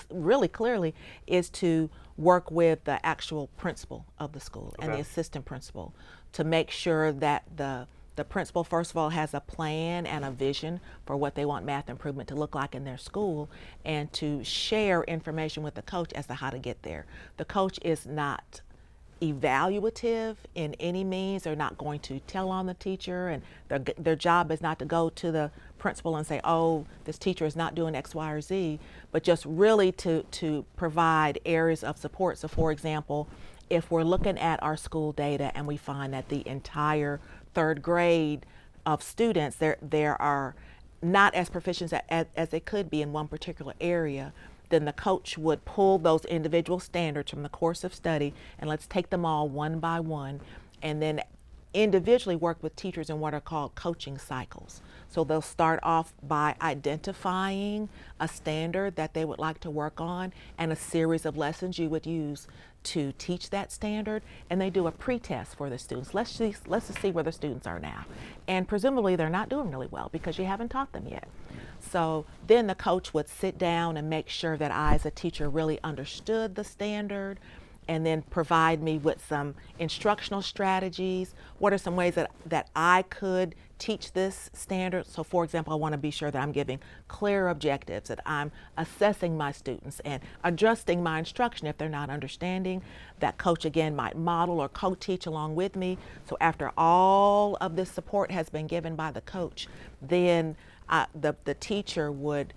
really clearly, is to work with the actual principal of the school and the assistant principal to make sure that the principal, first of all, has a plan and a vision for what they want math improvement to look like in their school, and to share information with the coach as to how to get there. The coach is not evaluative in any means. They're not going to tell on the teacher, and their job is not to go to the principal and say, oh, this teacher is not doing X, Y, or Z, but just really to provide areas of support. So for example, if we're looking at our school data and we find that the entire third grade of students, there are not as proficient as they could be in one particular area, then the coach would pull those individual standards from the course of study, and let's take them all one by one, and then individually work with teachers in what are called coaching cycles. So they'll start off by identifying a standard that they would like to work on and a series of lessons you would use to teach that standard, and they do a pre-test for the students. Let's just see where the students are now. And presumably they're not doing really well because you haven't taught them yet. So then the coach would sit down and make sure that I, as a teacher, really understood the standard, and then provide me with some instructional strategies. What are some ways that I could teach this standard? So for example, I want to be sure that I'm giving clear objectives, that I'm assessing my students and adjusting my instruction if they're not understanding. That coach again might model or co-teach along with me. So after all of this support has been given by the coach, then the teacher would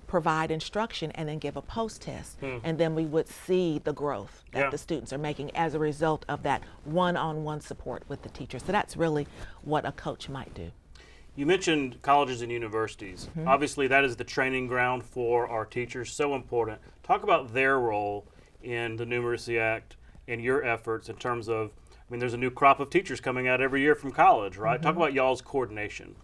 provide instruction and then give a post-test. And then we would see the growth that the students are making as a result of that one-on-one support with the teacher. So that's really what a coach might do. You mentioned colleges and universities. Obviously that is the training ground for our teachers, so important. Talk about their role in the Numeracy Act and your efforts in terms of, I mean, there's a new crop of teachers coming out every year from college, right? Talk about y'all's coordination.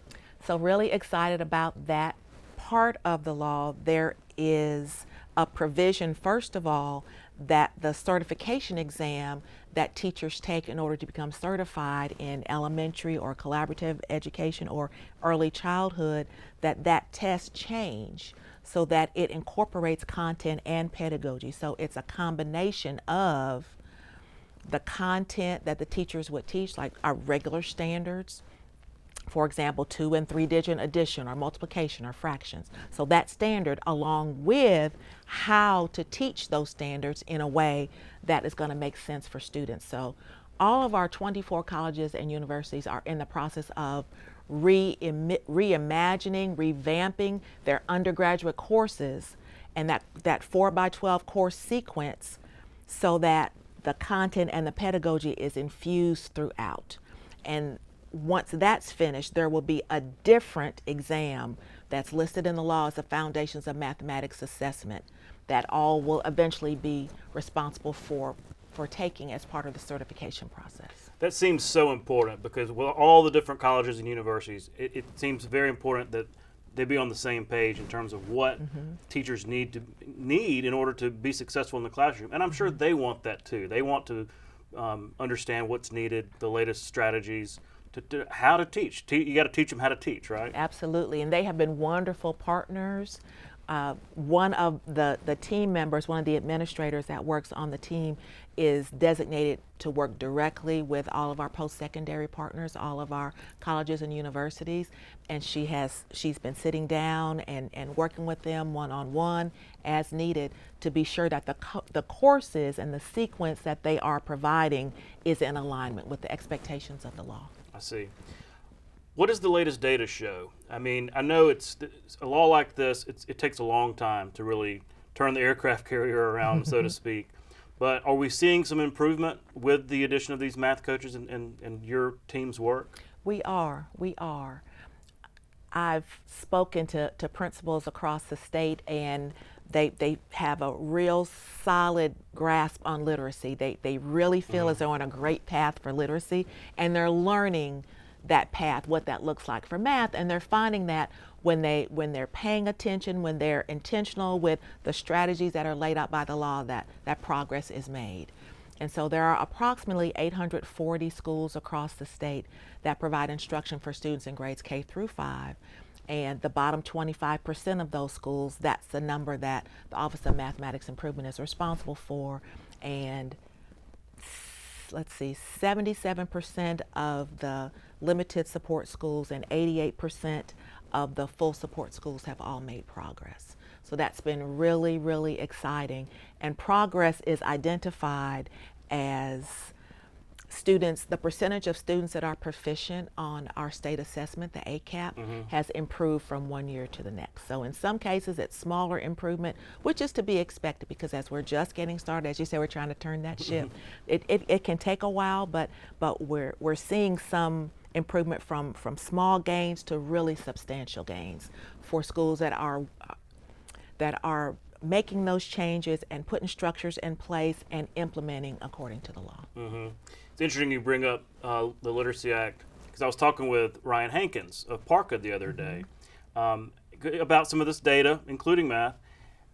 So really excited about that part of the law. There is a provision, first of all, that the certification exam that teachers take in order to become certified in elementary or collaborative education or early childhood, that test change so that it incorporates content and pedagogy. So it's a combination of the content that the teachers would teach, like our regular standards, for example, 2 and 3 digit addition or multiplication or fractions. So that standard, along with how to teach those standards in a way that is going to make sense for students. So all of our 24 colleges and universities are in the process of reimagining, revamping their undergraduate courses and that 4x12 course sequence, so that the content and the pedagogy is infused throughout. And once that's finished, there will be a different exam that's listed in the law as the Foundations of Mathematics Assessment that all will eventually be responsible for taking as part of the certification process. That seems so important because with all the different colleges and universities, it seems very important that they be on the same page in terms of what teachers need in order to be successful in the classroom. And I'm sure they want that too. They want to understand what's needed, the latest strategies, to how to teach. You got to teach them how to teach, right? Absolutely, and they have been wonderful partners. One of the team members, one of the administrators that works on the team, is designated to work directly with all of our post-secondary partners, all of our colleges and universities, and she's been sitting down and working with them one-on-one as needed to be sure that the courses and the sequence that they are providing is in alignment with the expectations of the law. I see. What does the latest data show? I mean, I know it's a law like this, it takes a long time to really turn the aircraft carrier around, so to speak. But are we seeing some improvement with the addition of these math coaches and your team's work? We are. I've spoken to principals across the state, and they have a real solid grasp on literacy. They really feel as they're on a great path for literacy, and they're learning that path, what that looks like for math, and they're finding that when they're paying attention, when they're intentional with the strategies that are laid out by the law, that progress is made. And so there are approximately 840 schools across the state that provide instruction for students in grades K through 5. And the bottom 25% of those schools, that's the number that the Office of Mathematics Improvement is responsible for. And let's see, 77% of the limited support schools and 88% of the full support schools have all made progress. So that's been really, really exciting. And progress is identified as students, the percentage of students that are proficient on our state assessment, the ACAP, has improved from one year to the next. So in some cases it's smaller improvement, which is to be expected because as we're just getting started, as you say, we're trying to turn that ship. It can take a while, but we're seeing some improvement from small gains to really substantial gains for schools that are making those changes and putting structures in place and implementing according to the law. It's interesting you bring up the Literacy Act, because I was talking with Ryan Hankins of PARCA the other day about some of this data, including math,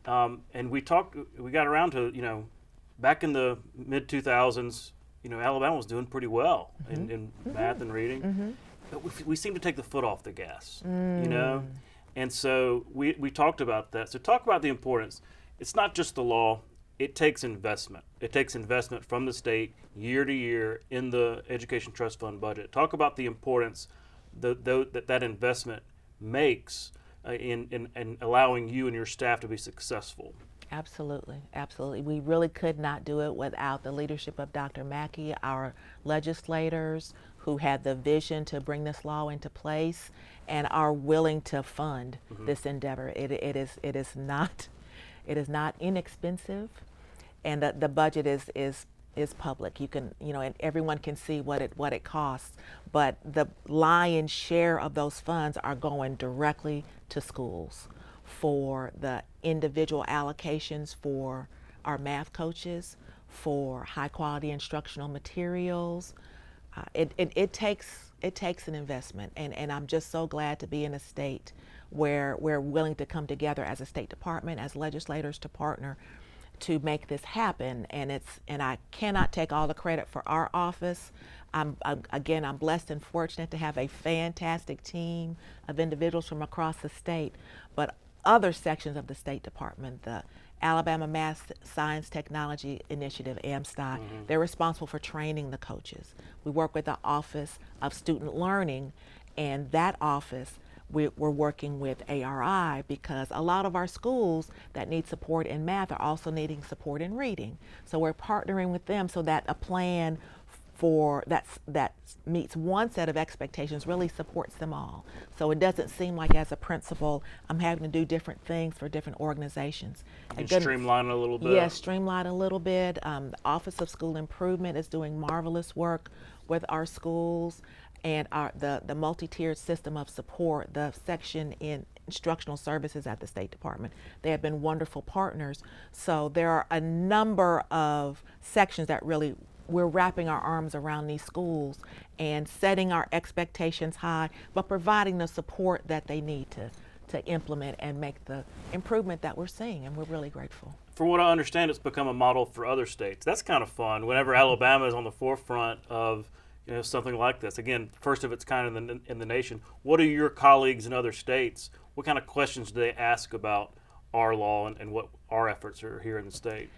and we got around to, back in the mid-2000s, Alabama was doing pretty well in math and reading, but we seem to take the foot off the gas, And so we talked about that. So talk about the importance. It's not just the law. It takes investment. It takes investment from the state year to year in the Education Trust Fund budget. Talk about the importance that investment makes in allowing you and your staff to be successful. Absolutely, absolutely. We really could not do it without the leadership of Dr. Mackey, our legislators who had the vision to bring this law into place and are willing to fund this endeavor. It is not inexpensive, and the budget is public. You can, and everyone can see what it costs, but the lion's share of those funds are going directly to schools for the individual allocations for our math coaches, for high quality instructional materials. It takes an investment, and I'm just so glad to be in a state where we're willing to come together as a State Department, as legislators, to partner to make this happen. And I cannot take all the credit for our office. I'm blessed and fortunate to have a fantastic team of individuals from across the state, but other sections of the State Department, the Alabama Math Science Technology Initiative, AMSTI, they're responsible for training the coaches. We work with the Office of Student Learning, and that office, we're working with ARI because a lot of our schools that need support in math are also needing support in reading. So we're partnering with them so that a plan for that meets one set of expectations really supports them all. So it doesn't seem like as a principal I'm having to do different things for different organizations. You can streamline a little bit. Yes, streamline a little bit. The Office of School Improvement is doing marvelous work with our schools, and the multi-tiered system of support, the section in instructional services at the State Department. They have been wonderful partners. So there are a number of sections that really we're wrapping our arms around these schools and setting our expectations high, but providing the support that they need to implement and make the improvement that we're seeing, and we're really grateful. From what I understand, it's become a model for other states. That's kind of fun. Whenever Alabama is on the forefront of something like this, again, first of its kind in the nation, what are your colleagues in other states? What kind of questions do they ask about our law and what our efforts are here in the state?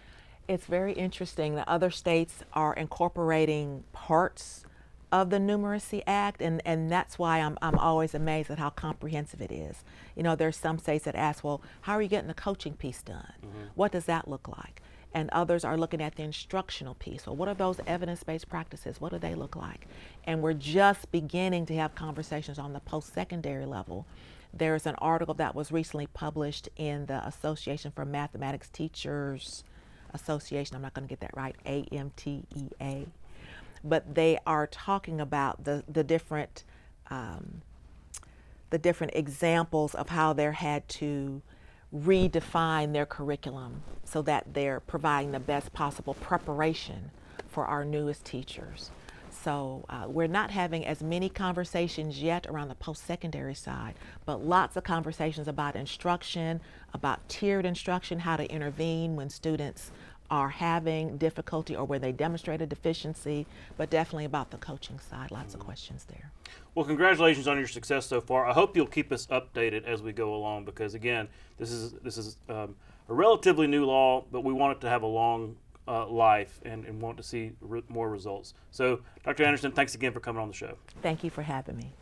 It's very interesting that other states are incorporating parts of the Numeracy Act, and that's why I'm always amazed at how comprehensive it is. There's some states that ask, well, how are you getting the coaching piece done? What does that look like? And others are looking at the instructional piece. Well, what are those evidence-based practices? What do they look like? And we're just beginning to have conversations on the post-secondary level. There's an article that was recently published in the Association for Mathematics Teachers Association, I'm not going to get that right, AMTEA, but they are talking about the different examples of how they're had to redefine their curriculum so that they're providing the best possible preparation for our newest teachers. So we're not having as many conversations yet around the post-secondary side, but lots of conversations about instruction, about tiered instruction, how to intervene when students are having difficulty or where they demonstrate a deficiency, but definitely about the coaching side, lots of questions there. Well, congratulations on your success so far. I hope you'll keep us updated as we go along because, again, this is a relatively new law, but we want it to have a long life and want to see more results. So, Dr. Anderson, thanks again for coming on the show. Thank you for having me.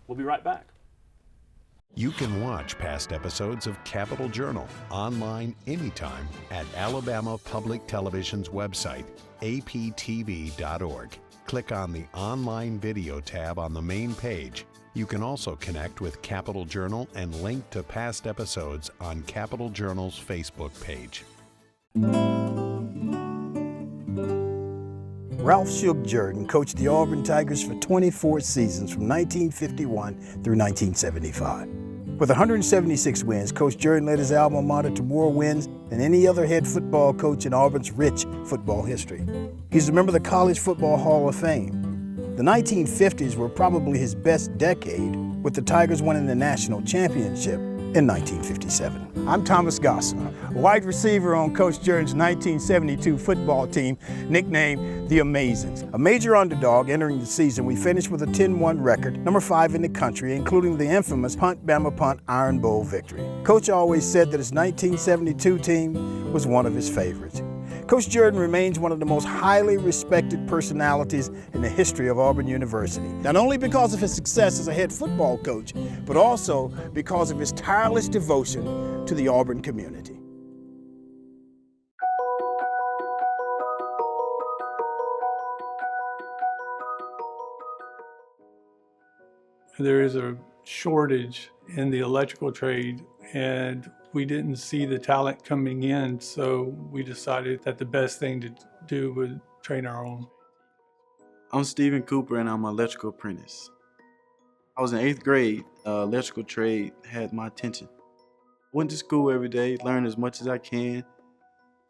We'll be right back. You can watch past episodes of Capitol Journal online anytime at Alabama Public Television's website, aptv.org. Click on the Online Video tab on the main page. You can also connect with Capitol Journal and link to past episodes on Capitol Journal's Facebook page. Ralph Shug Jordan coached the Auburn Tigers for 24 seasons from 1951 through 1975. With 176 wins, Coach Jordan led his alma mater to more wins than any other head football coach in Auburn's rich football history. He's a member of the College Football Hall of Fame. The 1950s were probably his best decade, with the Tigers winning the national championship in 1957. I'm Thomas Gossett, wide receiver on Coach Jordan's 1972 football team, nicknamed the Amazins. A major underdog entering the season, we finished with a 10-1 record, number 5 in the country, including the infamous Punt Bama Punt Iron Bowl victory. Coach always said that his 1972 team was one of his favorites. Coach Jordan remains one of the most highly respected personalities in the history of Auburn University, not only because of his success as a head football coach, but also because of his tireless devotion to the Auburn community. There is a shortage in the electrical trade, and we didn't see the talent coming in, so we decided that the best thing to do was train our own. I'm Stephen Cooper, and I'm an electrical apprentice. I was in 8th grade. Electrical trade had my attention. Went to school every day, learned as much as I can,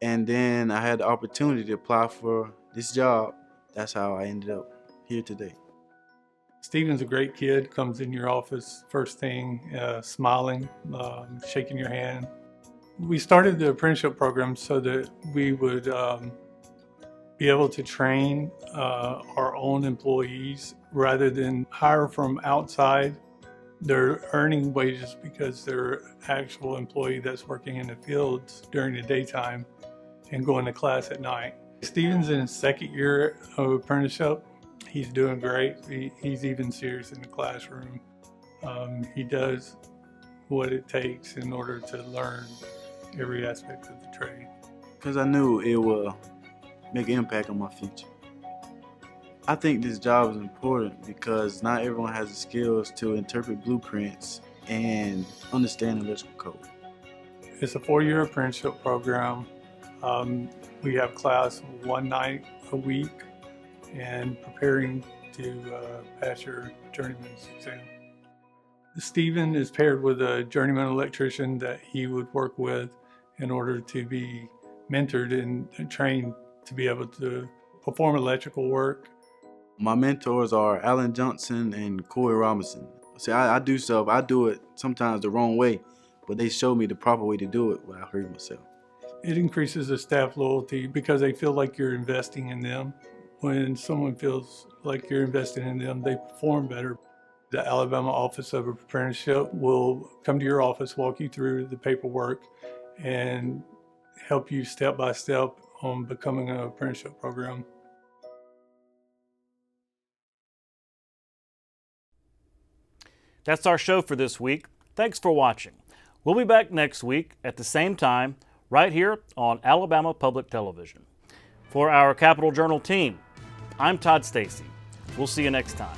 and then I had the opportunity to apply for this job. That's how I ended up here today. Stephen's a great kid, comes in your office first thing, smiling, shaking your hand. We started the apprenticeship program so that we would be able to train our own employees rather than hire from outside They're earning wages because they're actual employee that's working in the fields during the daytime and going to class at night. Steven's in his second year of apprenticeship. He's doing great. He's even serious in the classroom. He does what it takes in order to learn every aspect of the trade. Because I knew it will make an impact on my future. I think this job is important because not everyone has the skills to interpret blueprints and understand electrical code. It's a 4-year apprenticeship program. We have class one night a week and preparing to pass your journeyman's exam. Steven is paired with a journeyman electrician that he would work with in order to be mentored and trained to be able to perform electrical work. My mentors are Alan Johnson and Corey Robinson. See, I do stuff, I do it sometimes the wrong way, but they show me the proper way to do it without hurting myself. It increases the staff loyalty because they feel like you're investing in them. When someone feels like you're investing in them, they perform better. The Alabama Office of Apprenticeship will come to your office, walk you through the paperwork, and help you step by step on becoming an apprenticeship program. That's our show for this week. Thanks for watching. We'll be back next week at the same time, right here on Alabama Public Television. For our Capitol Journal team, I'm Todd Stacy. We'll see you next time.